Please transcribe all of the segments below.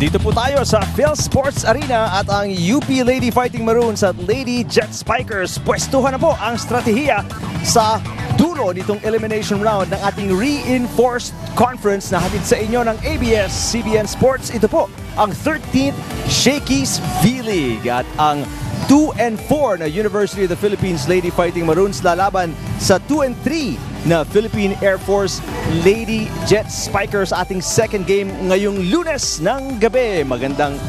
Dito po tayo sa Phil Sports Arena at ang UP Lady Fighting Maroons at Lady Jet Spikers. Pwestuhan na po ang strategiya sa dulo nitong elimination round ng ating reinforced conference na hatid sa inyo ng ABS-CBN Sports. Ito po ang 13th Shakey's V-League at ang 2-4 na University of the Philippines Lady Fighting Maroons lalaban sa 2-3 na Philippine Air Force Lady Jet Spikers, ating second game ngayong Lunes ng gabi. Magandang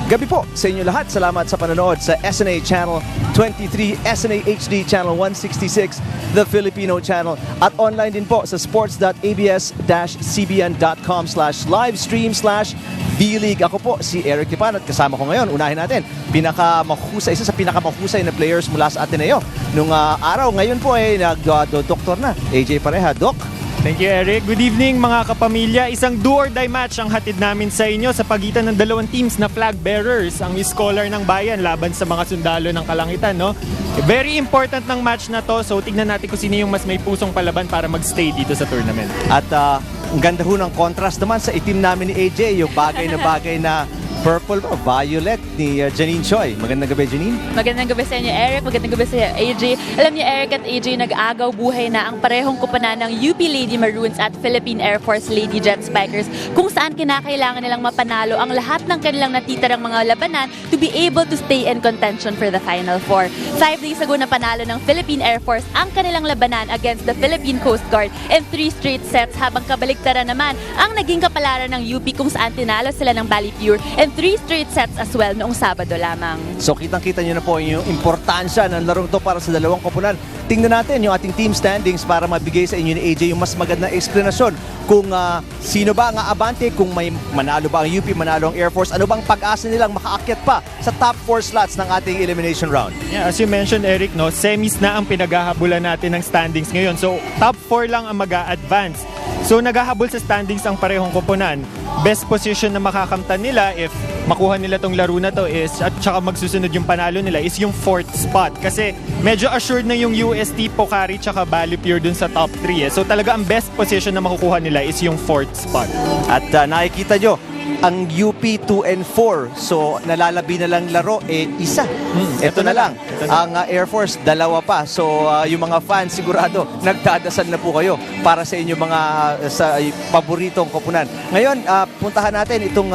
gabi po sa inyo lahat. Salamat sa panonood sa SNA Channel 23, SNA HD Channel 166, The Filipino Channel, at online din po sa sports.abs-cbn.com/livestream/V-League. Ako po si Eric Tipan at kasama ko ngayon, unahin natin, isa sa pinakamahusay na players mula sa Ateneo nung araw. Ngayon po ay nag-doktor na. AJ Pareha, Doc. Thank you, Eric. Good evening, mga kapamilya. Isang do-or-die match ang hatid namin sa inyo sa pagitan ng dalawang teams na flag bearers, ang Scholar ng Bayan laban sa mga sundalo ng Kalangitan, no? Very important ng match na to, so tignan natin kung sino yung mas may pusong palaban para magstay dito sa tournament. At ang ganda ho ng contrast naman sa itim namin ni AJ, yung bagay na purple o violet ni Janine Choi. Magandang gabi, Janine. Magandang gabi sa inyo, Eric. Magandang gabi sa AJ. Alam niyo, Eric at AJ, nag-aagaw buhay na ang parehong kupanan ng UP Lady Maroons at Philippine Air Force Lady Jet Spikers, kung saan kinakailangan nilang mapanalo ang lahat ng kanilang natitirang mga labanan to be able to stay in contention for the Final Four. 5 days ago na panalo ng Philippine Air Force ang kanilang labanan against the Philippine Coast Guard in 3 straight sets, habang kabaligtaran naman ang naging kapalaran ng UP, kung saan tinalo sila ng Bali Pure and 3 straight sets as well noong Sabado lamang. So kitang-kita nyo na po yung importansya ng larong to para sa dalawang koponan. Tingnan natin yung ating team standings para mabigay sa inyo ni AJ yung mas magandang eksplanasyon kung sino ba ang abante, kung may manalo ba ang UP, manalo ang Air Force, ano bang pag-asa nilang makaakyat pa sa top 4 slots ng ating elimination round. Yeah, as you mentioned, Eric, no, semis na ang pinaghahabulan natin ng standings ngayon. So top 4 lang ang mag-a-advance. So naghahabol sa standings ang parehong koponan. Best position na makakamtan nila if makuha nila tong laro na to is, at saka magsusunod yung panalo nila, is yung 4th spot. Kasi medyo assured na yung UST, Pocari, tsaka Bali Pure dun sa top 3. So talaga ang best position na makukuha nila is yung 4th spot. At nakikita nyo, ang UP 2-4. So nalalabi na lang laro, isa. Ito na lang. Ang Air Force, 2 pa. So yung mga fans sigurado, nagdadasal na po kayo para sa inyong mga paboritong koponan. Ngayon, puntahan natin itong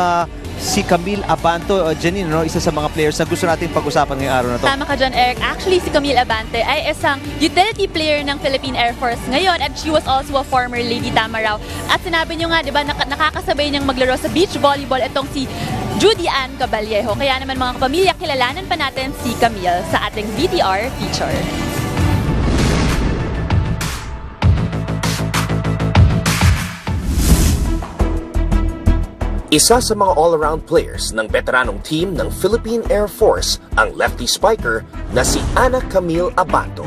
si Camille Abanto, Janine, no? Isa sa mga players na gusto natin pag-usapan ngayong araw na to. Tama ka dyan, Eric. Actually, si Camille Abante ay isang utility player ng Philippine Air Force ngayon, at she was also a former Lady Tamaraw. At sinabi nyo nga, di ba, nakakasabay niyang maglaro sa beach volleyball itong si Judy Ann Caballejo. Kaya naman, mga kapamilya, kilalanan pa natin si Camille sa ating VTR feature. Isa sa mga all-around players ng veteranong team ng Philippine Air Force ang lefty spiker na si Ana Camille Abanto.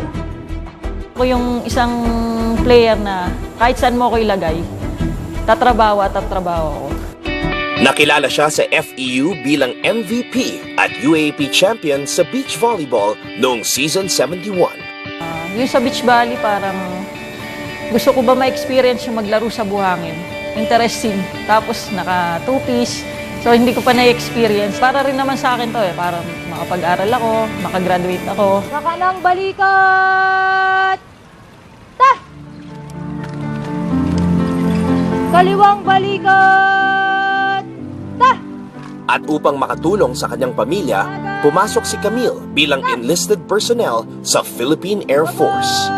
Ako yung isang player na kahit saan mo ako ilagay, tatrabaho ako. Nakilala siya sa FEU bilang MVP at UAAP champion sa beach volleyball noong season 71. Yung sa beach volley, parang gusto ko ba ma-experience yung maglaro sa buhangin. Interesting. Tapos naka 2-piece. So hindi ko pa na-experience. Para rin naman sa akin to para makapag-aral ako, makagraduate ako. Kakanang balikat! Ta! Kaliwang balikat! Ta! At upang makatulong sa kanyang pamilya, pumasok si Camille bilang enlisted personnel sa Philippine Air Force.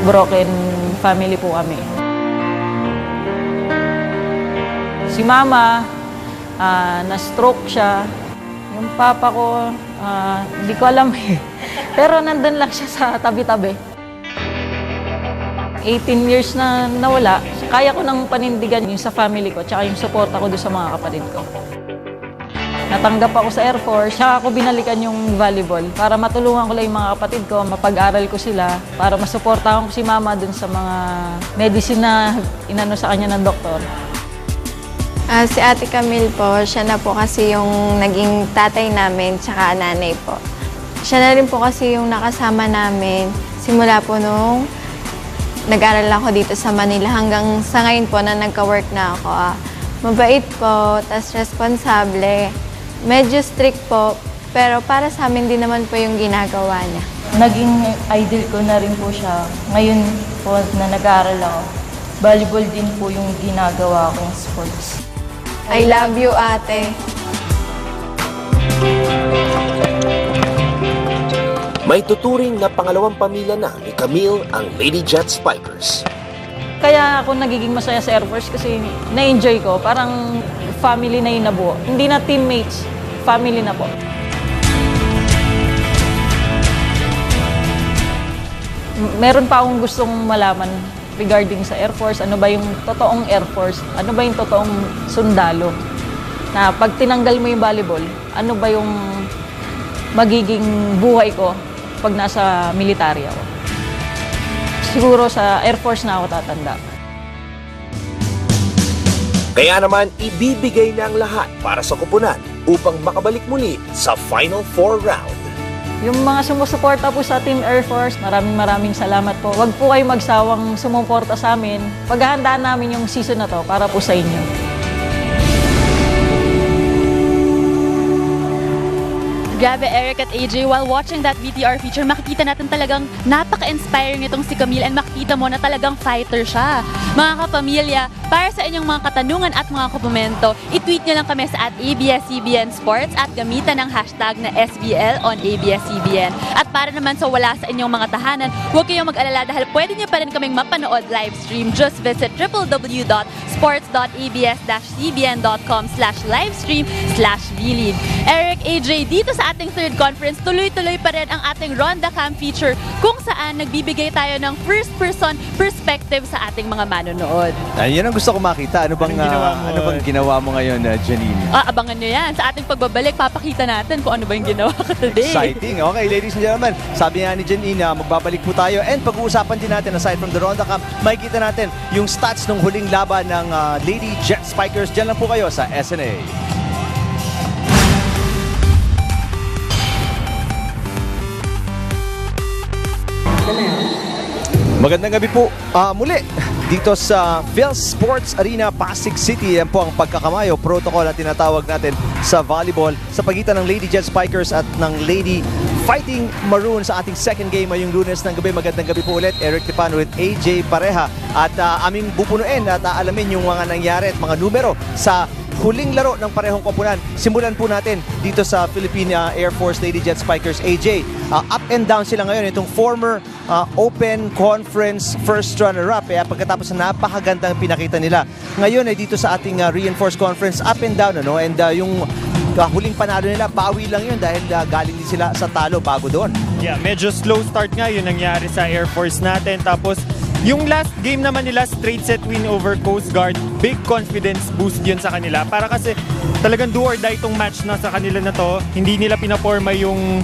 Broken family po kami. Si mama, na-stroke siya. Yung papa ko, hindi ko alam eh. Pero nandun lang siya sa tabi-tabi. 18 years na nawala. Kaya ko nang panindigan yung sa family ko, tsaka yung support ako doon sa mga kapatid ko. Natanggap ako sa Air Force, saka ako binalikan yung volleyball para matulungan ko lang yung mga kapatid ko, mapag-aral ko sila, para masuportahan ko si mama dun sa mga medicine na inano sa kanya ng doktor. Si Ate Camille po, siya na po kasi yung naging tatay namin, tsaka nanay po. Siya na rin po kasi yung nakasama namin Simula po nung nag-aral ako dito sa Manila hanggang sa ngayon po na nagka-work na ako. Mabait po, tas responsable. Medyo strict po, pero para sa amin din naman po yung ginagawa niya. Naging idol ko na rin po siya. Ngayon po na nag-aaral ako, volleyball din po yung ginagawa kong sports. I love you, ate. May tuturing na pangalawang pamilya na ni Camille ang Lady Jet Spikers. Kaya ako nagiging masaya sa Air Force kasi na-enjoy ko. Parang family na yung nabuo. Hindi na teammates, family na po. Meron pa akong gustong malaman regarding sa Air Force. Ano ba yung totoong Air Force? Ano ba yung totoong sundalo? Na pag tinanggal mo yung volleyball, ano ba yung magiging buhay ko pag nasa military ako? Siguro sa Air Force na ako tatanda. Kaya naman, ibibigay na ang lahat para sa kupunan upang makabalik muli sa Final Four round. Yung mga sumusuporta po sa Team Air Force, maraming salamat po. Huwag po kayo magsawang sumuporta sa amin. Paghahandaan namin yung season na to para po sa inyo. Grabe, Eric at AJ, while watching that VTR feature, makikita natin talagang napaka-inspiring itong si Camille and makikita mo na talagang fighter siya. Mga kapamilya, para sa inyong mga katanungan at mga komento, i-tweet nyo lang kami sa @ABS-CBN Sports at gamitan ng hashtag na SBL on ABS-CBN. At para naman sa wala sa inyong mga tahanan, huwag kayong mag-alala dahil pwede nyo pa rin kaming mapanood live stream. Just visit www.sports.abs-cbn.com/livestream/VLeague. Eric, AJ, dito sa ating third conference, tuloy-tuloy pa rin ang ating Ronda Cam feature kung saan nagbibigay tayo ng first-person perspective sa ating mga manonood. Yan ang gusto ko makita. Ano bang ginawa mo ngayon, Janine? Abangan nyo yan. Sa ating pagbabalik, papakita natin kung ano ba yung ginawa ko today. Exciting. Okay, ladies and gentlemen, sabi nga ni Janine, magbabalik po tayo and pag-uusapan din natin, aside from the Ronda Cup, makikita natin yung stats ng huling laban ng Lady Jet Spikers. Diyan lang po kayo sa SNA. Magandang gabi po muli dito sa Phil Sports Arena, Pasig City. Yan po ang pagkakamayo protocol na tinatawag natin sa volleyball sa pagitan ng Lady Jet Spikers at ng Lady Fighting Maroon sa ating second game ngayong Lunes ng gabi. Magandang gabi po ulit, Eric Tepano with AJ Pareha at aming bupunuin at alamin yung mga nangyari at mga numero sa huling laro ng parehong koponan. Simulan po natin dito sa Philippine Air Force Lady Jet Spikers. AJ, up and down sila ngayon. Itong former Open Conference first runner-up. Pagkatapos na napakagandang pinakita nila. Ngayon ay dito sa ating Reinforced Conference, up and down. And yung huling panalo nila, bawi lang yun dahil galing din sila sa talo bago doon. Yeah, medyo slow start nga yun nangyari sa Air Force natin. Tapos yung last game naman nila, straight set win over Coast Guard. Big confidence boost yun sa kanila. Para kasi talagang do or die itong match na sa kanila na to. Hindi nila pinaporma yung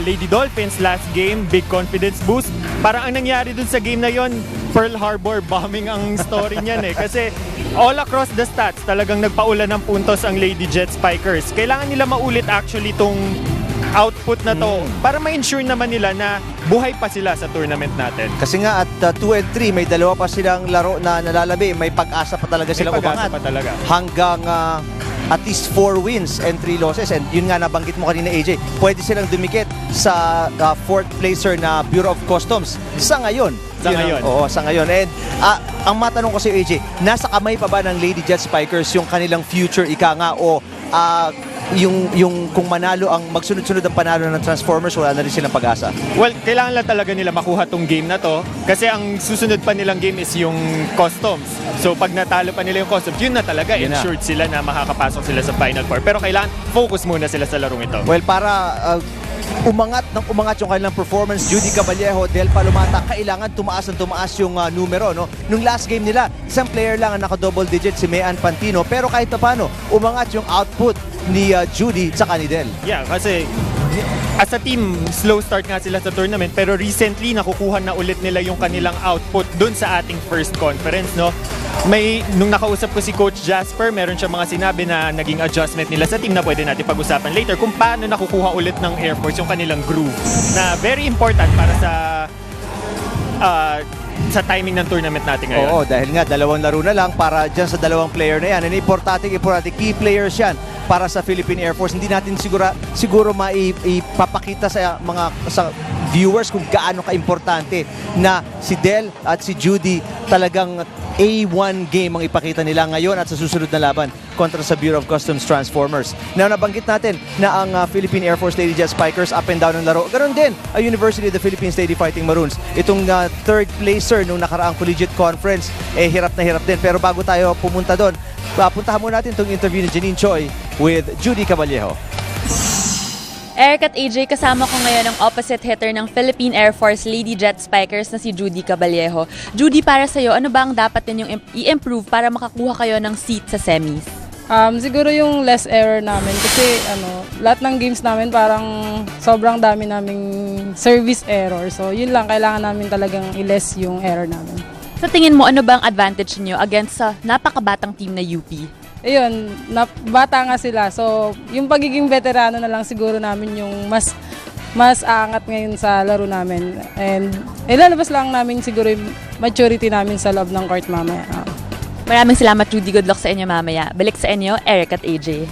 Lady Dolphins last game. Big confidence boost. Parang ang nangyari dun sa game na yon, Pearl Harbor bombing ang story niyan eh. Kasi all across the stats, talagang nagpaulan ng puntos ang Lady Jet Spikers. Kailangan nila maulit actually itong output na to para ma-ensure naman nila na buhay pa sila sa tournament natin. Kasi nga at 2 and 3, may dalawa pa silang laro na nalalabi. May pag-asa pa talaga silang umangat. Hanggang at least 4 wins and 3 losses. And yun nga nabanggit mo kanina, AJ, pwede silang dumikit sa 4th placer na Bureau of Customs sa ngayon. Oo, sa ngayon. And ang matanong ko sa AJ, nasa kamay pa ba ng Lady Jet Spikers yung kanilang future ika nga o yung kung manalo ang magsunod-sunod ang panalo ng Transformers, wala na rin silang pag-asa? Well, kailangan lang talaga nila makuha tong game na to kasi ang susunod pa nilang game is yung Customs. So pag natalo pa nila yung Customs, yun na talaga, ensured sila na makakapasok sila sa Final Four. Pero kailangan focus muna sila sa larong ito. Well, para umangat yung kanilang performance, Judy Caballejo, Del Palomata, kailangan tumaas yung numero. No? Nung last game nila, isang player lang ang naka-double digit, si Mayan Pantino. Pero kahit paano, umangat yung output ni Judy sa kanidel. Yeah, kasi as a team, slow start nga sila sa tournament pero recently nakukuha na ulit nila yung kanilang output dun sa ating first conference, no? Nung nakausap ko si Coach Jasper, meron siya mga sinabi na naging adjustment nila sa team na pwede natin pag-usapan later kung paano nakukuha ulit ng Air Force yung kanilang groove na very important para sa sa timing ng tournament natin ngayon. Oo, dahil nga 2 laro na lang para dyan sa 2 player na yan. And importante key players yan para sa Philippine Air Force. Hindi natin siguro maipapakita sa sa viewers kung gaano ka-importante na si Del at si Judy talagang A1 game ang ipakita nila ngayon at sa susunod na laban kontra sa Bureau of Customs Transformers. Now, nabanggit natin na ang Philippine Air Force Lady Jet Spikers up and down ng laro. Ganon din ang University of the Philippines Lady Fighting Maroons. Itong third placer nung nakaraang collegiate conference, hirap na hirap din. Pero bago tayo pumunta doon, puntahan muna natin itong interview ni Janine Choi with Judy Caballejo. Eric at AJ, kasama ko ngayon ang opposite hitter ng Philippine Air Force Lady Jet Spikers na si Judy Caballejo. Judy, para sa'yo, ano ba ang dapat ninyong i-improve para makakuha kayo ng seat sa semis? Siguro yung less error namin kasi lahat ng games namin parang sobrang dami naming service error. So yun lang, kailangan namin talagang i-less yung error namin. Sa tingin mo, ano ba ang advantage niyo against sa napakabatang team na UP? Ayun, bata nga sila. So, yung pagiging veterano na lang siguro namin yung mas aangat ngayon sa laro namin. And ilalabas lang namin siguro yung maturity namin sa loob ng court mamaya. Maraming salamat, Judy. Good luck sa inyo mamaya. Balik sa inyo, Eric at AJ.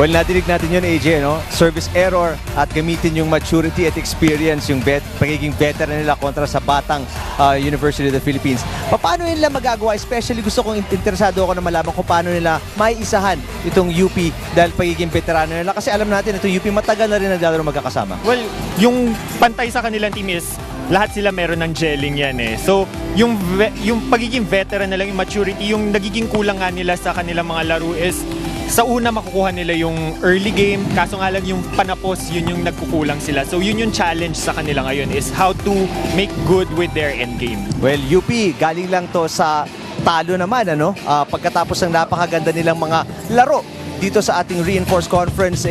Well, nadinig natin yun, AJ, no? Service error at gamitin yung maturity at experience, yung pagiging veteran nila kontra sa batang University of the Philippines. Paano nila magagawa? Especially gusto kong interesado ako na malaman kung paano nila maiisahan itong UP dahil pagiging veterano nila. Kasi alam natin, itong UP matagal na rin naglalaro magkakasama. Well, yung pantay sa kanilang team is lahat sila meron ng gelling yan eh. So, yung pagiging veteran na lang, yung maturity, yung nagiging kulang nga nila sa kanilang mga laro is sa una makukuha nila yung early game, kaso nga lang yung panapos, yun yung nagkukulang sila. So yun yung challenge sa kanila ngayon is how to make good with their end game. Well, UP, galing lang to sa talo naman, pagkatapos ng napakaganda nilang mga laro dito sa ating Reinforced Conference,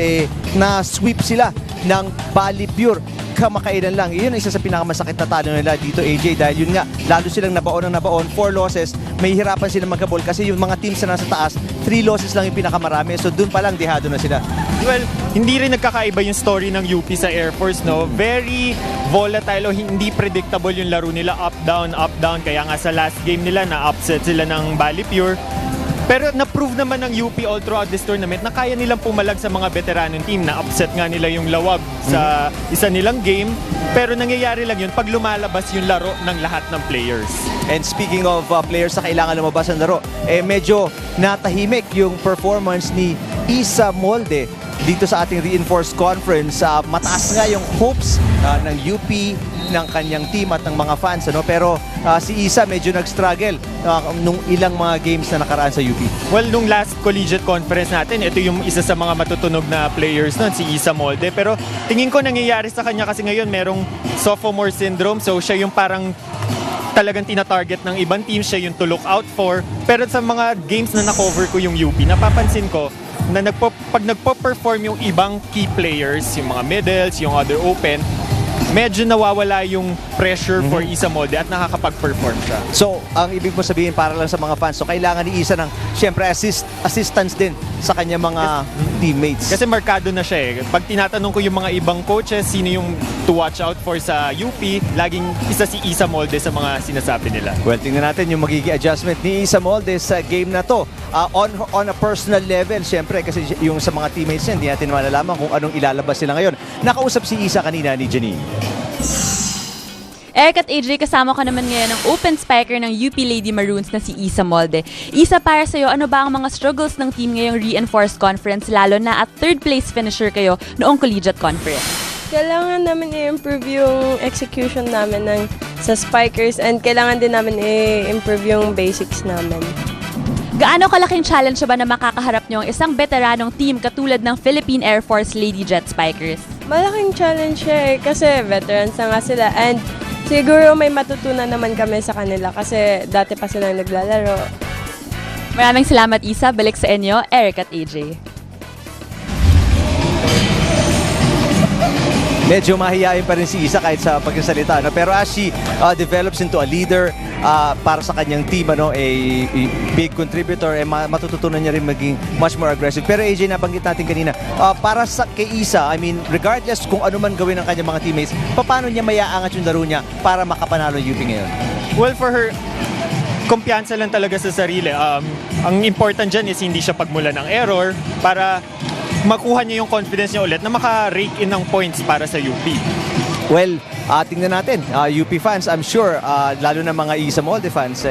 na-sweep sila ng Bali Pure. Kamakailan lang. Yun ang isa sa pinakamasakit na talo nila dito, AJ, dahil yun nga, lalo silang nabaon, 4 losses, may hirapan sila magkabol kasi yung mga teams na nasa taas, 3 losses lang yung pinakamarami. So dun pa lang, dehado na sila. Well, hindi rin nagkakaiba yung story ng UP sa Air Force, no? Very volatile o hindi predictable yung laro nila, up, down, kaya nga sa last game nila, na-upset sila ng Bali Pure. Pero na-prove naman ng UP all throughout this tournament na kaya nilang pumalag sa mga veteranong team. Na-upset nga nila yung Lawag sa isa nilang game. Pero nangyayari lang yun pag lumalabas yung laro ng lahat ng players. And speaking of players na kailangan lumabas ang laro, medyo natahimik yung performance ni Isa Molde dito sa ating Reinforced Conference. Mataas nga yung hopes ng UP, ng kanyang team at ng mga fans, pero si Isa medyo nag-struggle nung ilang mga games na nakaraan sa UP. Well, nung last collegiate conference natin, ito yung isa sa mga matutunog na players nun, si Isa Molde. Pero tingin ko nangyayari sa kanya kasi ngayon merong sophomore syndrome, so siya yung parang talagang tina-target ng ibang team, siya yung to look out for. Pero sa mga games na na-cover ko yung UP, napapansin ko na pag nagpo-perform yung ibang key players, yung mga middles, yung other open, medyo nawawala yung pressure for Isa Molde at nakakapag-perform siya. So, ang ibig mo sabihin para lang sa mga fans, so kailangan ni Isa ng, syempre, assistance din sa kanya mga teammates. Kasi markado na siya eh. Pag tinatanong ko yung mga ibang coaches, sino yung to watch out for sa UP, laging isa si Isa Molde sa mga sinasabi nila. Well, tingnan natin yung magiging adjustment ni Isa Molde sa game na to. On a personal level, syempre, kasi yung sa mga teammates niya, hindi natin malalaman kung anong ilalabas sila ngayon. Nakausap si Isa kanina ni Janine. Eric at AJ, kasama ka naman ngayon ng open spiker ng UP Lady Maroons na si Isa Molde. Isa, para sa'yo, ano ba ang mga struggles ng team ngayong Reinforced Conference, lalo na at third place finisher kayo noong collegiate conference? Kailangan namin i-improve yung execution namin sa spikers and kailangan din namin i-improve yung basics namin. Gaano kalaking challenge ba na makakaharap niyo ang isang veteranong team katulad ng Philippine Air Force Lady Jet Spikers? Malaking challenge siya kasi veterans na nga sila and siguro may matutunan naman kami sa kanila kasi dati pa silang naglalaro. Maraming salamat, Isa. Balik sa inyo, Eric at AJ. medyo mahihayin pa rin si Isa kahit sa pagsasalita. No? Pero as she develops into a leader para sa kanyang team, a big contributor, matututunan niya rin maging much more aggressive. Pero AJ, nabanggit natin kanina, para sa kay Isa, I mean, regardless kung ano man gawin ng kanyang mga teammates, paano niya maiaangat yung laro niya para makapanalo yung UP ngayon? Well, for her, kumpiyansa lang talaga sa sarili. Ang important dyan is hindi siya pagmula ng error para makuha niya yung confidence niya ulit na maka-rake in ng points para sa UP. Well, tingnan natin. UP fans, I'm sure, lalo na mga Isa Molde fans,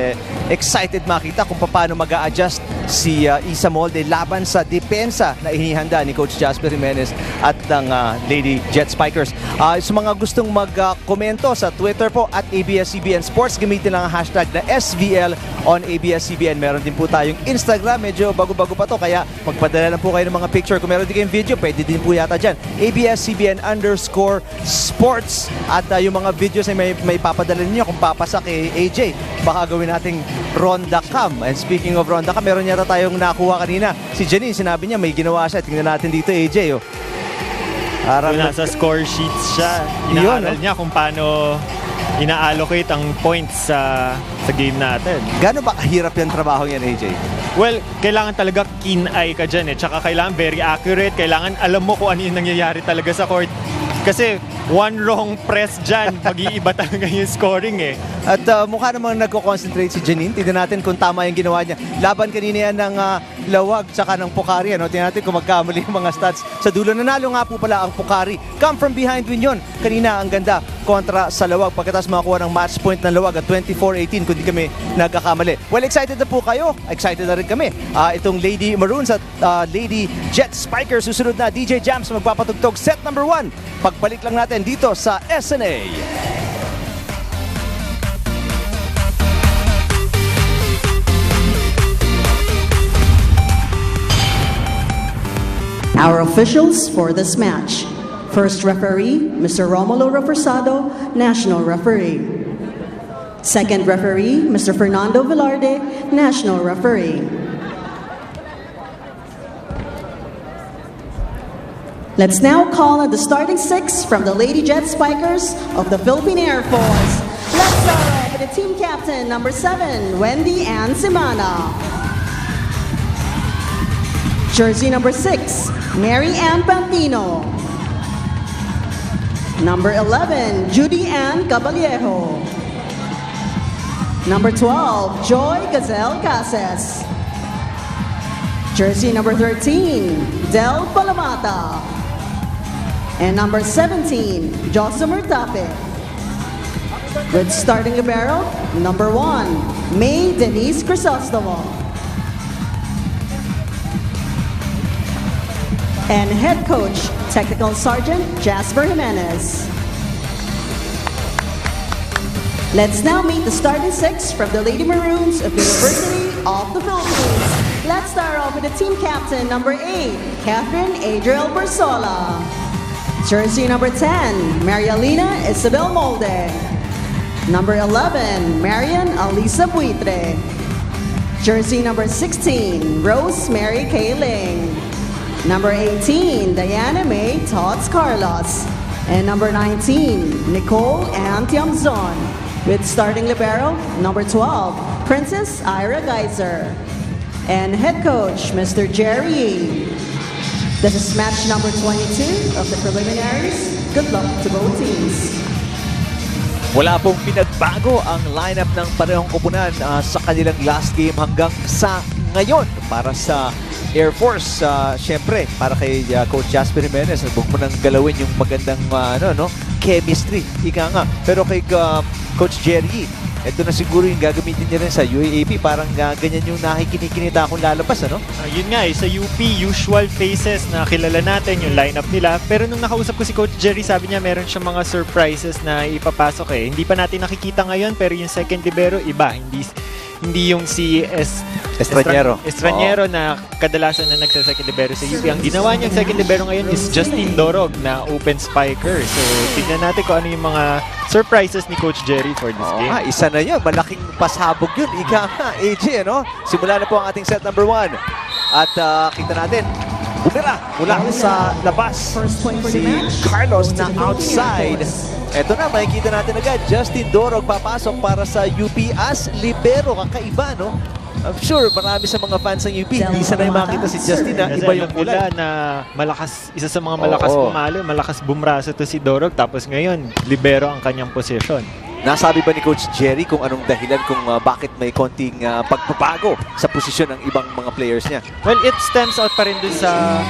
excited makita kung paano mag-a-adjust si Isa Molde laban sa depensa na inihanda ni Coach Jasper Jimenez at ng Lady Jet Spikers. Sa mga gustong mag-komento sa Twitter po at ABS-CBN Sports, gamitin lang ang hashtag na SVL on ABS-CBN. Meron din po tayong Instagram, medyo bago-bago pa to, kaya magpadala lang po kayo ng mga picture. Kung meron din kayong video, pwede din po yata dyan. ABS-CBN_sports. At yung mga videos na may papadala ninyo kung papasa kay AJ, baka gawin nating Ronda Cam. And speaking of Ronda Cam, meron yata tayong nakuha kanina. Si Janine, sinabi niya may ginawa siya. Tingnan natin dito, AJ. Oh. Nasa score sheets siya. Inaaral niya kung paano ina-allocate ang points sa game natin. Gano'n ba kahirap yung trabaho yan, AJ? Well, kailangan talaga keen eye ka dyan. Tsaka kailangan very accurate. Kailangan alam mo kung ano yung nangyayari talaga sa court. Kasi one wrong press dyan, mag-iiba talaga yung scoring . At mukha namang nagko-concentrate si Janine. Tignan natin kung tama yung ginawa niya. Laban kanina yan ng Lawag tsaka ng Pukari. Tignan natin kung magkamali yung mga stats. Sa dulo, nanalo nga po pala ang Pukari. Come from behind win yun. Kanina ang ganda kontra sa Lawag. Pagkatapos makakuha ng match point ng Lawag at 24-18 kung di kami nagkakamali. Well, excited na po kayo. Excited na rin kami. Itong Lady Maroons at Lady Jet Spikers. Susunod na DJ Jams magpapatugtog set number 1. Pagbalik lang natin dito sa SNA. Our officials for this match. First referee, Mr. Romulo Reforzado, National Referee. Second referee, Mr. Fernando Velarde, National Referee. Let's now call on the starting 6 from the Lady Jet Spikers of the Philippine Air Force. Let's start off with the team captain, number 7, Wendy Ann Simana. Jersey number 6, Mary Ann Pantino. Number 11, Judy Ann Caballero. Number 12, Joy Gazelle Cases. Jersey number 13, Del Palamata. And number 17, Jocelyn Tape. With starting libero, number 1, May Denise Crisostomo. And head coach, Technical Sergeant Jasper Jimenez. Let's now meet the starting 6 from the Lady Maroons of the University of the Philippines. Let's start off with the team captain, number 8, Catherine Adriel Bersola. Jersey number 10, Marialina Isabel Molde. Number 11, Marian Alisa Buitre. Jersey number 16, Rosemary Kaling. Number 18, Diana May Tots Carlos. And number 19, Nicole Ann Tiamzon. With starting libero, number 12, Princess Ira Geiser. And head coach, Mr. Jerry Yee. This is match number 22 of the preliminaries. Good luck to both teams. Wala pong pinagbago ang lineup ng parehong koponan sa kanilang last game hanggang sa ngayon. Para sa Air Force, syempre, para kay Coach Jasper Jimenez, huwag mo nang galawin yung magandang chemistry. Ika nga. Pero kay Coach Jerry, ito na siguro yung gagamitin niya rin sa UAAP. Parang ganyan yung nakikinikinita akong lalabas, ano? Yun nga sa UP, usual faces na kilala natin yung lineup nila. Pero nung nakausap ko si Coach Jerry, sabi niya meron siyang mga surprises na ipapasok . Hindi pa natin nakikita ngayon, pero yung second libero, iba. Hindi yung si Estraniero na kadalasan na nagsa-second libero sa UP. Ang ginawa niyang second libero ngayon is Justin Dorog na open spiker. So, tignan natin kung ano yung mga surprises ni Coach Jerry for this game. Isa na yun. Malaking pasabog yun. Ika nga, AJ, ano? Simula na po ang ating set number 1. At kita natin, Bumira mula sa labas si Carlos na outside. Eto na, makikita natin agad. Justin Dorog papasok para sa UP as libero. Kakaiba, no? I'm sure marami sa mga fans ng UP hindi sanay makita si Justin na Kasi iba yung alam kulay. nila na malakas, isa sa mga malakas pumalo, malakas bumraso to si Dorog. Tapos ngayon, libero ang kanyang posisyon. Nasabi ba ni Coach Jerry kung anong dahilan kung bakit may konting pagbabago sa posisyon ng ibang mga players niya? Well, it stems out pa rin dun sa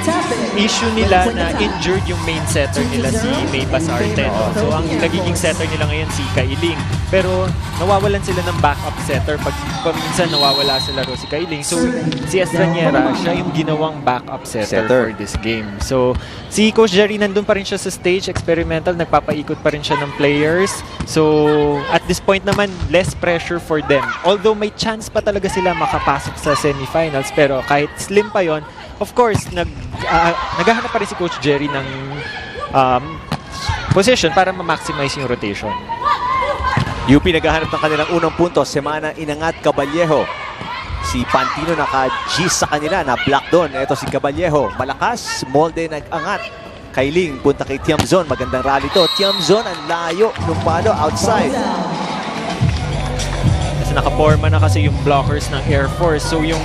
issue nila na injured yung main setter nila, si May Basarte. No? So, ang nagiging setter nila ngayon si Kailing. Pero, nawawalan sila ng backup setter. Pag minsan nawawala sa laro si Kailing. So, si Estraniera, siya yung ginawang backup setter for this game. So, si Coach Jerry nandun pa rin siya sa stage, experimental, nagpapaikot pa rin siya ng players. So, at this point naman, less pressure for them. Although may chance pa talaga sila makapasok sa semifinals, pero kahit slim pa yon, of course, naghahanap pa rin si Coach Jerry ng position para ma-maximize yung rotation. UP naghahanap ng kanilang unang punto. Semana Inangat Caballejo. Si Pantino naka-G sa kanila, na-block doon. Ito si Caballejo, malakas. Molde nag-angat. Kailing, punta kay Tiamzon. Magandang rally to. Tiamzon, ang layo ng palo outside. Kasi nakaporma na kasi yung blockers ng Air Force. So yung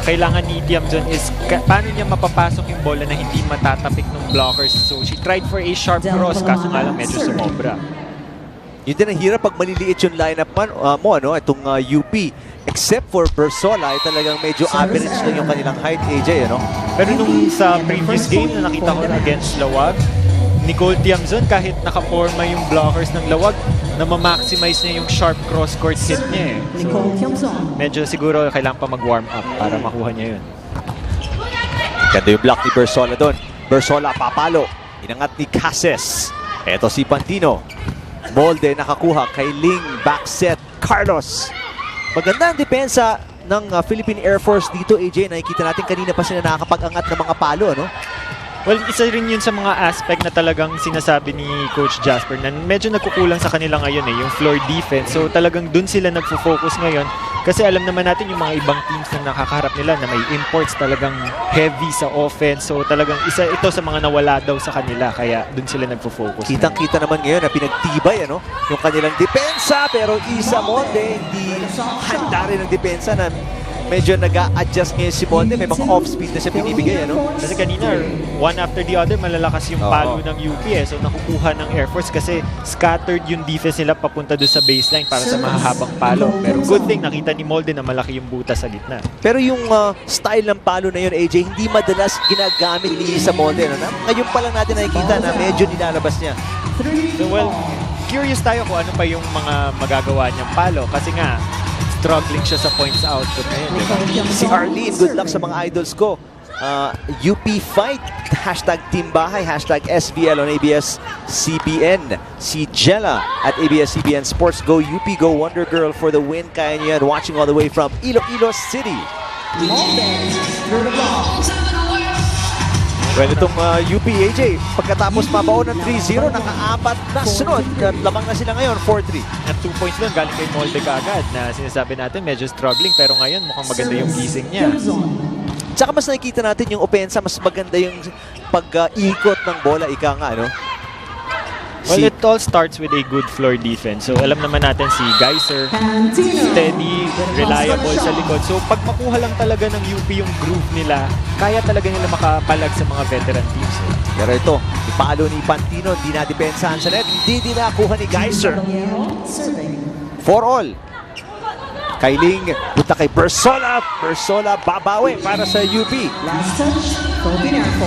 kailangan ni Tiamzon is paano niya mapapasok yung bola na hindi matatapik ng blockers. So she tried for a sharp cross, kaso nga lang medyo sumobra. Yun din ang hirap pag maliliit yung lineup mo, ano? Itong UP. Except for Bersola, ay talagang medyo average lang yung kanilang height, AJ, ano? Pero nung sa previous game na nakita ko against Lawag, Nicole Tiamzon, kahit nakaporma yung blockers ng Lawag, na ma-maximize niya yung sharp cross-court hit niya. So, medyo siguro kailangan pa mag-warm up para makuha niya yun. Ganda yung block ni Bersola doon. Bersola papalo. Inangat ni Cases. Eto si Pantino. Molde nakakuha. Kailing backset. Carlos. Maganda ang depensa ng Philippine Air Force dito, AJ. Nakikita natin kanina pa sila nakakapag-angat ng mga palo, ano? Well, isa rin yun sa mga aspect na talagang sinasabi ni Coach Jasper na medyo nagkukulang sa kanila ngayon yung floor defense. So talagang dun sila nagfo-focus ngayon kasi alam naman natin yung mga ibang teams na nakakaharap nila na may imports talagang heavy sa offense. So talagang isa ito sa mga nawala daw sa kanila kaya dun sila nagfo-focus. Kitang-kita naman ngayon na pinagtibay, ano? Yung kanilang depensa, pero Isa Molde hindi handa rin ang depensa na medyo nag-a-adjust ngayon si Molde. May mga off-speed na siya pinibigay, ano? Kasi kanina, one after the other, malalakas yung palo ng UP So nakukuha ng Air Force kasi scattered yung defense nila papunta doon sa baseline para sa mahahabang palo. Pero good thing, nakita ni Molde na malaki yung butas sa gitna. Pero yung style ng palo na yun, AJ, hindi madalas ginagamit ni Isa Molde. No? Ngayon pa lang natin nakikita na medyo nilalabas niya. So well, curious tayo kung ano pa yung mga magagawa niyang palo. Kasi nga, struggling siya sa points output ngayon. Diba? Si Arlene, good luck sa mga idols ko. UP Fight, hashtag Team Bahay, hashtag SVL on ABS-CBN. Si Jella at ABS-CBN Sports. Go UP, go Wonder Girl for the win. Kaya niyo yan, watching all the way from Iloilo City. Well, itong UP, AJ, pagkatapos mabaon ng 3-0, naka-apat na sunod. At lamang na sila ngayon, 4-3. At 2 points doon, galing kay Molde kaagad na sinasabi natin medyo struggling pero ngayon mukhang maganda yung gising niya. Tsaka mas nakikita natin yung opensa, mas maganda yung pag-ikot ng bola, ika nga, no? Well, it all starts with a good floor defense. So, alam naman natin si Geyser, steady, reliable sa likod. So, pag makuha lang talaga ng UP yung groove nila, kaya talaga nila makapalag sa mga veteran teams. Pero ito, ipalo ni Pantino, hindi na depensahan sa net, hindi nakuha ni Geyser. 4 all. Kailing, punta kay Bersola. Bersola, babawi para sa UP.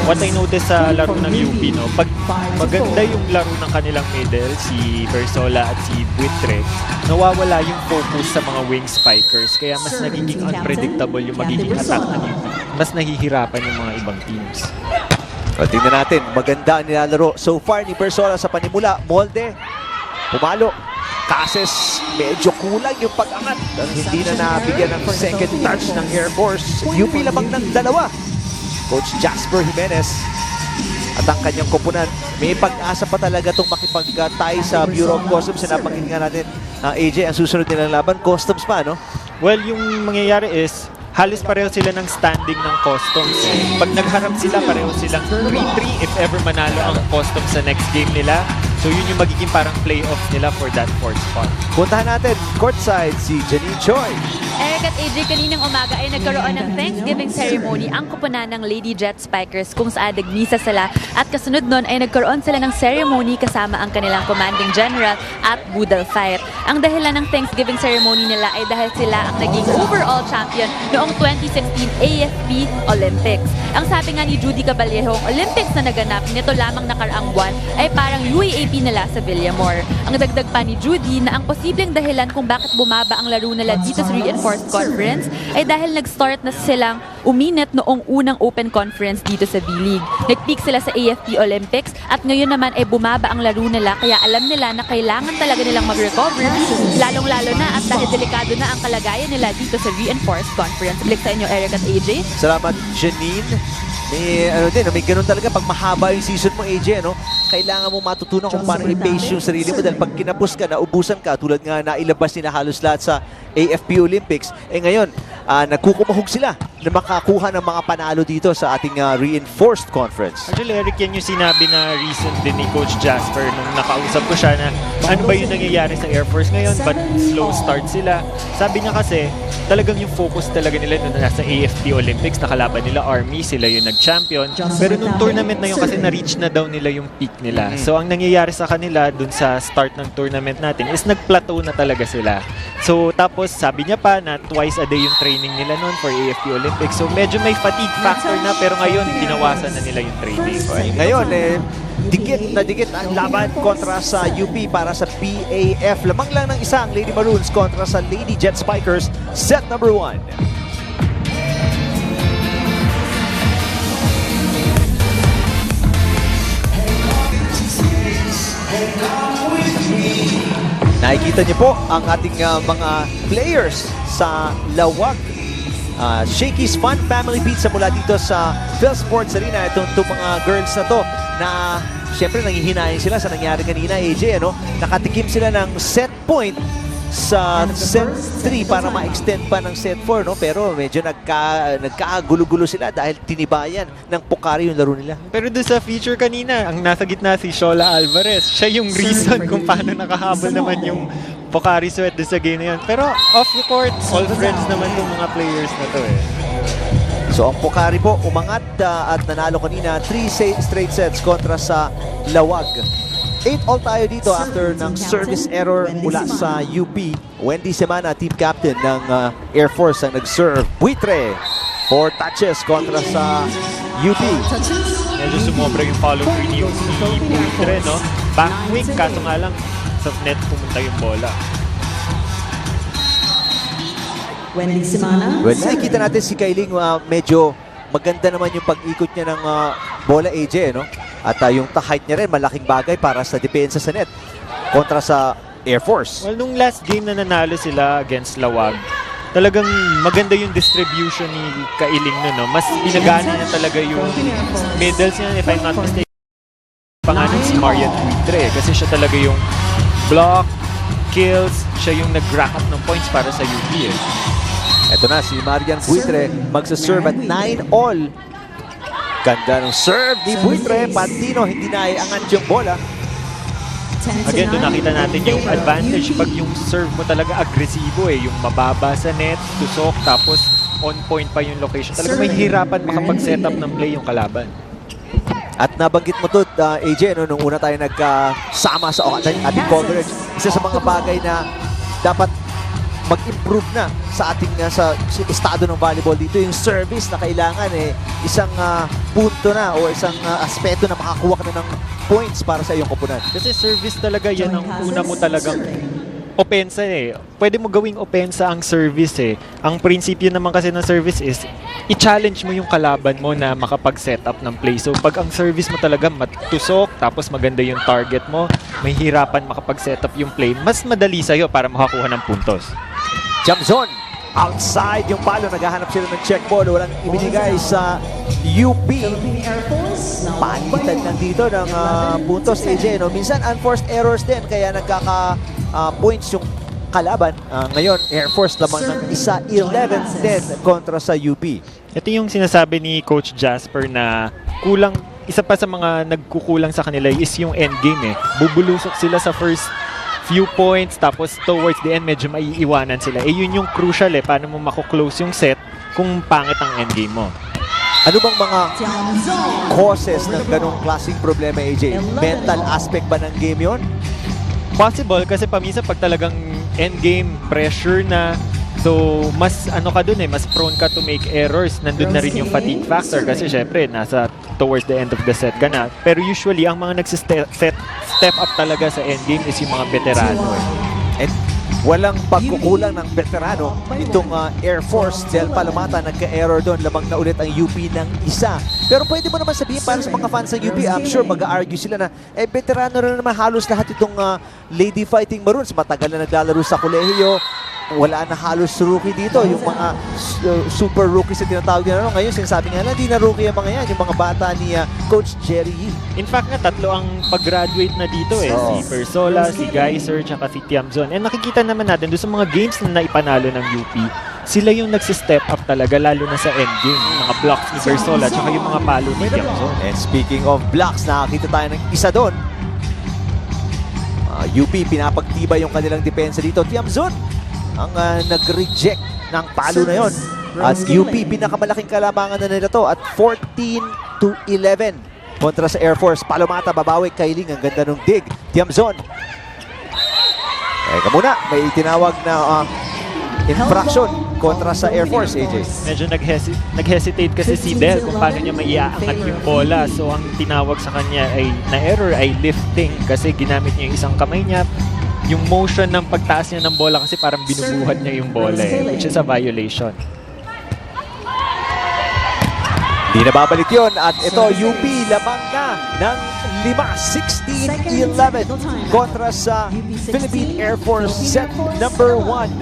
What I noticed sa laro ng UP, no, pag maganda yung laro ng kanilang middle, si Bersola at si Buitre, nawawala yung focus sa mga wing spikers. Kaya mas nagiging unpredictable yung magiging attack ng UP. Mas nahihirapan yung mga ibang teams. O, tingnan natin, maganda ang nilalaro so far ni Bersola sa panimula. Molde, pumalo. Cases, medyo kulang yung pag-angat. Hindi na nabigyan ng second touch ng Air Force. UP lamang ng 2. Coach Jasper Jimenez at ang kanyang koponan. May pag-asa pa talaga itong makipag-tie sa Bureau of Customs. Napakinggan natin, AJ, ang susunod nilang laban, Customs pa, no? Well, yung mangyayari is, halos pareho sila ng standing ng Customs. Pag nagharap sila, pareho silang 3-3 if ever manalo ang Customs sa next game nila. So yun yung magiging parang playoffs nila for that fourth spot. Puntahan natin courtside si Janine Choi. Eric at AJ, kaninang umaga ay nagkaroon ng Thanksgiving ceremony ang kupunan ng Lady Jet Spikers kung saan nagmisa sila at kasunod nun ay nagkaroon sila ng ceremony kasama ang kanilang commanding general at Budal Fight. Ang dahilan ng Thanksgiving ceremony nila ay dahil sila ang naging overall champion noong 2016 AFP Olympics. Ang sabi nga ni Judy Caballero, ang Olympics na naganap nito lamang nakaraang buwan ay parang UAAP nila sa Villamor. Ang dagdag pa ni Judy na ang posibleng dahilan kung bakit bumaba ang laro nila dito sa Reinforced Conference ay dahil nag-start na silang uminit noong unang Open Conference dito sa B-League. Nag-peak sila sa AFP Olympics at ngayon naman ay bumaba ang laro nila kaya alam nila na kailangan talaga nilang mag-recover lalong-lalo na at dahil delikado na ang kalagayan nila dito sa Reinforced Conference. Balik sa inyo, Eric at AJ. Salamat, Janine. May ganun talaga pag mahaba yung season mo, AJ, no? Kailangan mo matutunan kung paano i-pace yung sarili mo dahil pag kinapos ka, naubusan ka, tulad nga nailabas nila halos lahat sa AFP Olympics, ngayon, nagkukumahog sila na makakuha ng mga panalo dito sa ating Reinforced Conference. Actually, Eric, yan yung sinabi na reason din ni Coach Jasper nung nakausap ko siya na ano ba yung nangyayari sa Air Force ngayon, but slow start sila. Sabi niya kasi, talagang yung focus talaga nila nung nasa AFP Olympics, nakalaban nila Army, sila yung nag-champion. Pero nung tournament na yun kasi na-reach na daw nila yung peak nila. So ang nangyayari sa kanila dun sa start ng tournament natin is nag-plateau na talaga sila. So tapos sabi niya pa na twice a day yung training nila noon for AFP Olympics. So medyo may fatigue factor na pero ngayon binawasan na nila yung training. Ngayon, dikit ang laban kontra sa UP para sa BAF. Lamang lang ng isa ang Lady Maroons kontra sa Lady Jet Spikers. Set number 1. Nakikita niyo po ang ating mga players sa Lawag. Shakey's Fun Family Pizza mula dito sa PhilSports Arena. Itong mga girls na to na siyempre nanghihinayin sila sa nangyari kanina, AJ, ano? Nakatikim sila ng set point sa set 3 para ma-extend pa ng set 4, no? Pero medyo nagkagulo-gulo sila dahil tinibayan ng Pocari yung laro nila. Pero doon sa feature kanina, ang nasa gitna si Shola Alvarez. Siya yung reason kung paano nakahabol naman yung Pocari Sweat doon sa game na yun. Pero off the court, all friends naman yung mga players na to eh. So ang Pocari po umangat at nanalo kanina 3 straight sets kontra sa Lawag. 8-all tayo dito after ng service error mula sa UP. Wendy Semana, team captain ng Air Force ang nag-serve. Buitre, 4 touches kontra sa UP. Medyo sumobra yung follow through ni Buitre, no? Back quick, kaso nga lang sa net pumunta yung bola. Wendy Semana. Well, nakikita natin si Kailing medyo maganda naman yung pag-ikot niya ng bola, AJ, no? At yung height niya rin, malaking bagay para sa depensa sa net kontra sa Air Force. Well, nung last game na nanalo sila against Lawag, talagang maganda yung distribution ni Kailing nun, no? Mas binagana niya talaga yung middles niya, if I'm not mistaken. Pangalan si Marian Buitre kasi siya talaga yung block, kills, siya yung nag-rack up ng points para sa UP. Ito na si Marian Buitre, magsa-serve at 9-all. Ganda ng serve ni Buitre. Pantino, hindi na iangat yung bola. Again, doon nakita natin yung advantage pag yung serve mo talaga agresibo eh. Yung mababa sa net, tusok, tapos on point pa yung location. Talaga may hirapan makapag-set up ng play yung kalaban. At nabanggit mo to, AJ, no, nung una tayo nagkasama sa ating coverage. Isa sa mga bagay na dapat mag-improve na sa ating sa estado ng volleyball dito, yung service na kailangan isang punto na o isang aspeto na makakuha ka na ng points para sa iyong koponan. Kasi service talaga yan ang una mo talagang opensa eh. Pwede mo gawing opensa ang service eh. Ang prinsipyo naman kasi ng service is i-challenge mo yung kalaban mo na makapag-set up ng play. So pag ang service mo talaga matusok, tapos maganda yung target mo, may hirapan makapag-set up yung play, mas madali sa'yo para makakuha ng puntos. Jump zone. Outside yung palo. Naghahanap sila ng check ball. Walang ibinigay sa UP. Palitan lang dito ng puntos, AJ. No? Minsan unforced errors din. Kaya nagkaka-points yung kalaban. Ngayon, Air Force lamang ng isa, 11-10 kontra sa UP. Ito yung sinasabi ni Coach Jasper na kulang, isa pa sa mga nagkukulang sa kanila is yung endgame eh. Bubulusok sila sa first few points, tapos towards the end medyo maiiwanan sila. Yun yung crucial paano mo mako-close yung set kung pangit ang endgame mo. Ano bang mga causes ng ganong klaseng problema, AJ? Mental aspect ba ng game yon? Possible kasi paminsan pag talagang endgame pressure na, so mas ano ka dun mas prone ka to make errors. Nandun na rin yung fatigue factor kasi syempre nasa towards the end of the set ka na. Pero usually ang mga step up talaga sa endgame is yung mga veterano And walang pagkukulang ng veterano itong Air Force. Del Palomata nagka-error doon, lamang na ulit ang UP ng isa. Pero pwede mo naman sabihin para sa mga fans ng UP, I'm sure mag-argue sila na veterano na naman halos lahat itong Lady Fighting Maroons. Matagal na naglalaro sa kolehiyo, wala na halos rookie dito. Yung mga super rookies na tinatawag nila. Ngayon sinasabi nga na hindi na rookie ang mga yan, yung mga bata ni Coach Jerry Yee. In fact nga, 3 ang pag-graduate na dito si Persola, si Geyser, tsaka si Tiamzon. And nakikita naman natin doon sa mga games na naipanalo ng UP, sila yung nagsi-step up talaga, lalo na sa endgame. Yung mga blocks ni Persola, tsaka yung mga palo ni Tiamzon. And speaking of blocks, nakakita tayo ng isa doon. UP, pinapagtiba yung kanilang depensa dito. Tiamzon ang nag-reject ng palo na yon. At UP, pinakamalaking kalamangan na nila to at 14-11 kontra sa Air Force. Palomata, babawi, Kailing, ang ganda ng dig. Tiamzon. Teka muna, may tinawag na infraction kontra sa Air Force, AJ. Medyo nag-hesitate kasi si Del kung paano niya maiaangat yung bola. So ang tinawag sa kanya na error ay lifting kasi ginamit niya yung isang kamay niya. Yung motion ng pagtaas niya ng bola kasi parang binubuhat niya yung bola which is a violation. Di na babalik yun at ito UP lamang na ng 5-16-11 kontra sa Philippine Air Force set number 1.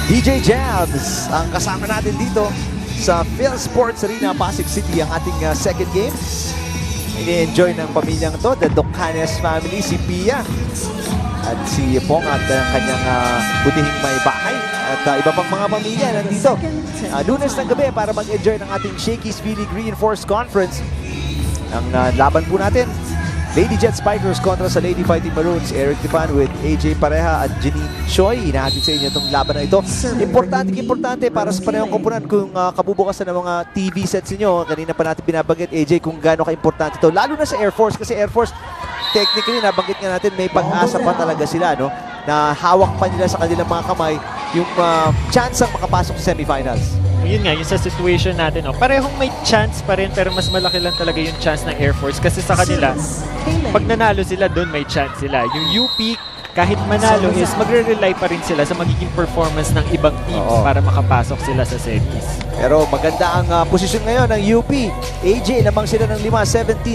DJ Jabs ang kasama natin dito sa Phil Sports Arena, Pasig City, ang ating second game. Ini-enjoy ng pamilyang to, the Docanes family, si Pia at si Pong at ang kanyang butihing may bahay at iba pang mga pamilya nandito. Lunes ng gabi para mag-enjoy ng ating Shakey's V-League Reinforced Conference. Ang laban po natin, Lady Jet Spikers kontra sa Lady Fighting Maroons. Eric Tipan with AJ Pareha at Janine Choi. Hinahatid sa inyo itong laban na ito. Importante para sa panayong komponan kung kabubukasan ng mga TV sets niyo. Kanina pa natin binabagit, AJ, kung gaano ka-importante ito. Lalo na sa Air Force kasi Air Force, technically, nabanggit nga natin, may pag-asa pa talaga sila, no? Na hawak pa nila sa kanilang mga kamay yung chance ang makapasok sa semifinals. Yun nga, yung sa situation natin, parehong may chance pa rin pero mas malaki lang talaga yung chance ng Air Force kasi sa kanila, pag nanalo sila, doon may chance sila. Yung UP, kahit manalo is magre-rely pa rin sila sa magiging performance ng ibang teams para makapasok sila sa semis. Pero maganda ang posisyon ngayon ng UP. AJ, lamang sila ng 5,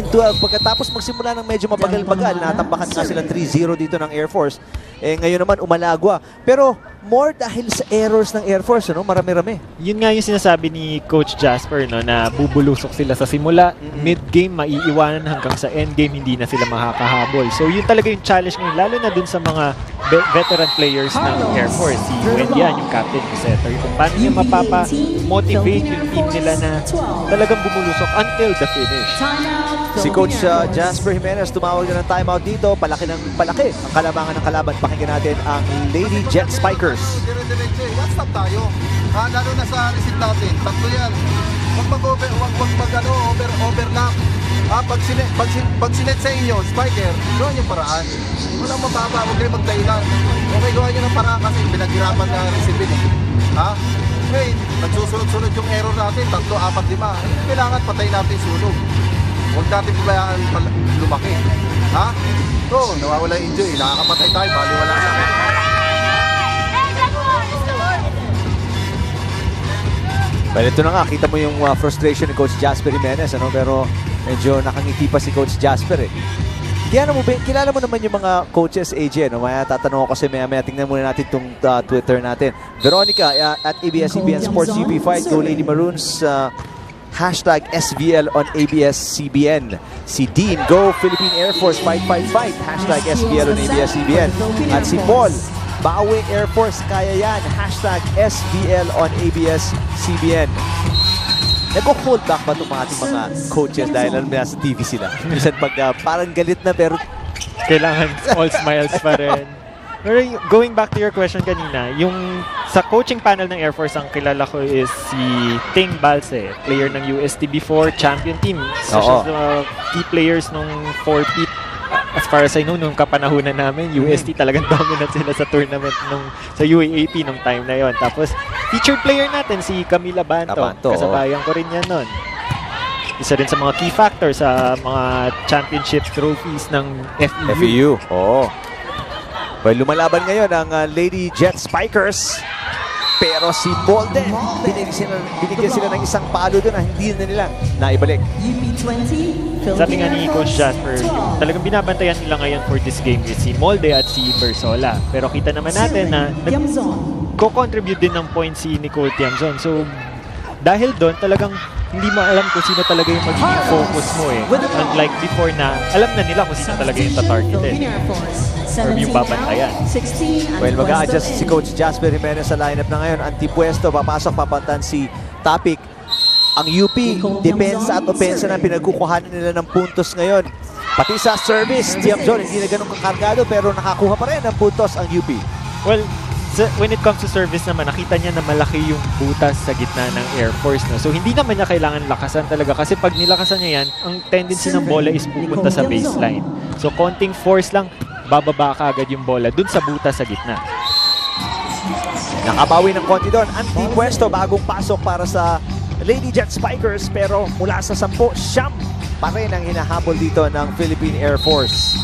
17-12. Pagkatapos magsimula ng medyo mabagal-bagal, natambakan nga sila 3-0 dito ng Air Force. Ngayon naman umalagwa. Pero more dahil sa errors ng Air Force, marami-rami. Yun nga yung sinasabi ni Coach Jasper, na bubulusok sila sa simula, mid-game maiiwanan hanggang sa endgame, hindi na sila makakahabol. So yun talaga yung challenge ngayon, lalo na dun sa mga veteran players ng Air Force. Si Wendian, yung captain, yung setter. Kung paano niya mapapa-motivate yung team nila na talagang bumulusok until the finish. Si Coach Jasper Jimenez tumawag na ng timeout dito. Palaki ng palaki ang kalabangan ng kalaban. Pakinggan natin ang Lady Jet Spikers. What's up tayo? Lalo na sa receipt natin. Tatlo yan. Huwag overlap. Pag sinet sa inyo, Spiker, gawin yung paraan. Walang mababa, huwag kayo magdahilan. Okay, gawin nyo ng paraan kasi pinaghirapan na receipt eh. Nagsusunod-sunod yung error natin. 3, 4, 5. Kailangan patayin natin sunog. Huwag natin pabayaan lumaki. So, nawawala yung injury. Nakakapatay tayo, bali wala sa akin. Well, ito na nga, kita mo yung frustration ni Coach Jasper Jimenez, pero medyo nakangiti pa si Coach Jasper Kilala mo naman yung mga coaches, AJ, no? Maya tatanong ako kasi maya tingnan muna natin itong Twitter natin. Veronica, at ABS-CBN Sports UP Fight, Go Lady Maroons, hashtag SVL on ABS-CBN. Si Dean, Go Philippine Air Force, fight, fight, fight, hashtag SVL on ABS-CBN. At si Paul, Bawi Air Force, kaya yan, hashtag SVL on ABS-CBN. Nag-hold back ba itong ating mga coaches dahil alam nila sa TV sila? Minsan pag parang galit na pero kailangan all smiles pa rin. Pero going back to your question kanina, yung sa coaching panel ng Air Force, ang kilala ko is si Ting Balse, player ng UST before, champion team. So siya sa key players nung 4P. As far as I know, nung kapanahunan namin, UST talagang dominant sila sa tournament sa UAAP nung time na yon. Tapos, featured player natin, si Camila Banto. Kasabayan ko rin yan nun. Isa rin sa mga key factors sa mga championship trophies ng FEU. Oo. Well, lumalaban ngayon ang Lady Jet Spikers. Pero si Bolden, binigyan sila ng isang palo doon na hindi na nila naibalik. Sabi nga ni Coach Jasper, talagang binabantayan nila ngayon for this game is si Molde at si Bersola. Pero kita naman natin na nag-co-contribute din ng points si Nicole Tiamzon. So, dahil doon, talagang hindi mo alam kung sino talaga yung magiging focus mo eh. Unlike before na alam na nila kung sino talaga yung tatargetin or yung babantayan. Well, mag-a-adjust si Coach Jasper Jimenez sa lineup na ngayon. Antipwesto, papasok, papantan si Topic. Ang UP, depensa at opensa na pinagkukuhanan nila ng puntos ngayon. Pati sa service, Tiamzon, hindi na ganun kakargado pero nakakuha pa rin ng puntos ang UP. Well, when it comes to service naman, nakita niya na malaki yung butas sa gitna ng Air Force. No? So, hindi naman niya kailangan lakasan talaga kasi pag nilakasan niya yan, ang tendency ng bola is pupunta sa baseline. So, konting force lang, bababa ka agad yung bola dun sa butas sa gitna. Nakabawi ng konti doon. Antipwesto, bagong pasok para sa Lady Jet Spikers pero mula sa 10, siyam pa rin ang hinahabol dito ng Philippine Air Force.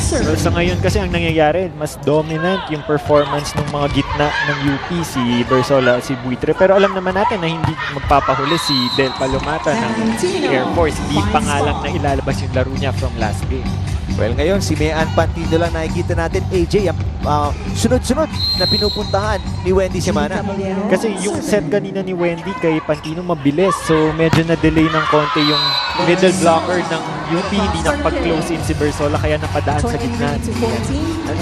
So, sa ngayon kasi ang nangyayari, mas dominant yung performance ng mga gitna ng UP, si Bersola at si Buitre. Pero alam naman natin na hindi magpapahuli si Del Palomata ng Air Force. Hindi pa nga lang na ilalabas yung laro niya from last game. Well, ngayon, si Mean Pantino lang nakikita natin, AJ, ang sunod-sunod na pinupuntahan ni Wendy Semana. Kasi yung set kanina ni Wendy kay Pantino mabilis. So, medyo na-delay ng konti yung middle blocker ng UP. Hindi nakapag-close in si Bersola, kaya napadaan sa gitna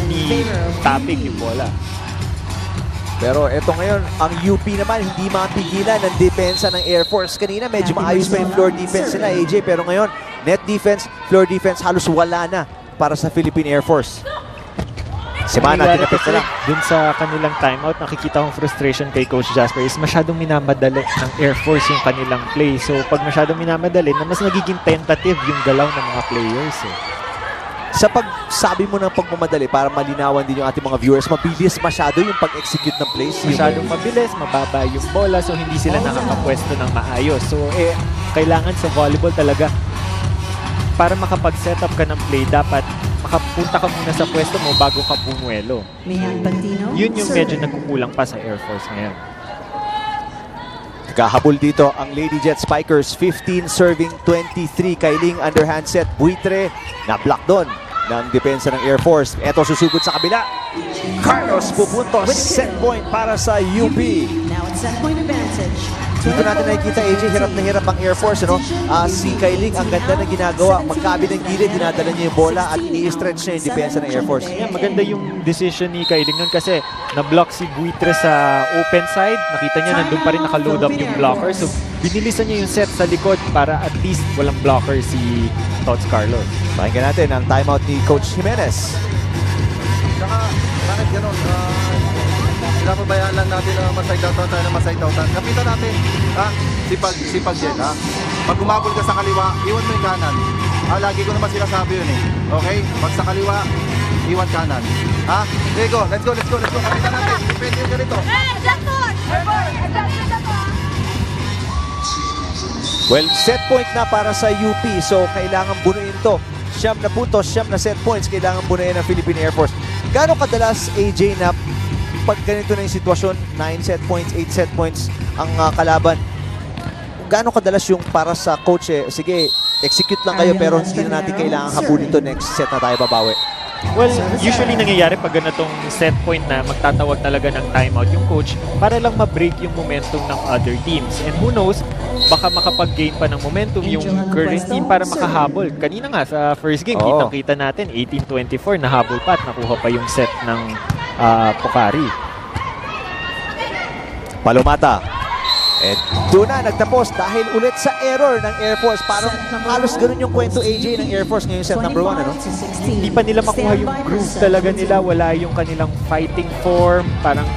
ni Topic yung bola. Pero eto ngayon, ang UP naman hindi mapigilan ng depensa ng Air Force. Kanina medyo maayos pa yung floor defense nila, AJ. Pero ngayon, net defense, floor defense, halos wala na para sa Philippine Air Force. Semana, tinapit na lang. Dun sa kanilang timeout, nakikita kong frustration kay Coach Jasper is masyadong minamadali ng Air Force yung kanilang play. So pag masyadong minamadali, na mas nagiging tentative yung galaw ng mga players eh. Sa pagsabi mo ng pagmamadali para malinawan din yung ating mga viewers, mabilis masyado yung pag-execute ng plays. Masyadong mabilis, mababa yung bola, so hindi sila nakakapwesto ng maayos. So kailangan sa volleyball talaga, para makapag-set up ka ng play, dapat makapunta ka muna sa pwesto mo bago ka bumuelo. Yun yung medyo nagkukulang pa sa Air Force ngayon. Naghahabol dito ang Lady Jet Spikers, 15 serving 23. Kailing underhand set, Buitre na block doon ng depensa ng Air Force. Eto susugod sa kabila. Carlos pupuntos, set point para sa UP. Now it's set point advantage. Dito natin nakikita, AJ, hirap na hirap ang Air Force. Ano? Si Kailing, ang ganda na ginagawa. Magkabi ng gilid, dinadala niya yung bola at i-stretch niya yung depensa ng Air Force. Yeah, maganda yung decision ni Kailing nun kasi na-block si Buitre sa open side. Nakita niya nandun pa rin nakaload up yung blocker. So, binilisan niya yung set sa likod para at least walang blocker si Tots Carlos. Pakinggan natin ang timeout ni Coach Jimenez. Saka, bakit gano'n? Pinapabayaan lang natin na maside out tayo na maside out. Kapitan natin, sipag yan, ha? Pag umabol ka sa kaliwa, iwan mo yung kanan. Lagi ko naman sinasabi yun eh. Okay? Pag sa kaliwa, iwan kanan. Ha? Okay, go. Let's go. Kapitan natin. Depende yung ganito. Well, set point na para sa UP. So, kailangan bunuin to. 9 na puntos, 9 na set points. Kailangan bunuin ng Philippine Air Force. Gaano kadalas, AJ, na pag ganito na yung sitwasyon, 9 set points, 8 set points ang kalaban, gaano kadalas yung para sa coach sige, execute lang kayo pero hindi na natin kailangan habulin to. Next set na tayo babawi. Well, usually nangyayari pag ganitong set point na magtatawag talaga ng timeout yung coach para lang ma-break yung momentum ng other teams. And who knows, baka makapag-gain pa ng momentum yung current team para makahabol. Kanina nga sa first game, kitang-kita natin, 18-24, nahabol pa at nakuha pa yung set ng Pocari. Palomata. And doon na nagtapos dahil ulit sa error ng Air Force. Parang halos ganun yung kwento AJ ng Air Force ngayong set number 1, ano? Hindi pa nila makuha yung groove talaga nila. Wala yung kanilang fighting form. Parang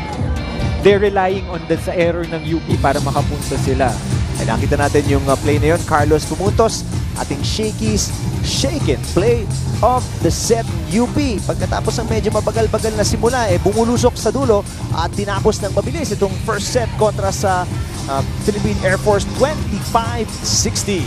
they're relying on sa error ng UP para makapunta sila. Ay, nakita natin yung play na yun. Carlos Pumuntos, ating shaken play of the set UP. Pagkatapos ng medyo mabagal-bagal na simula, bumulusok sa dulo at tinapos ng mabilis itong first set kontra sa Philippine Air Force 25-16.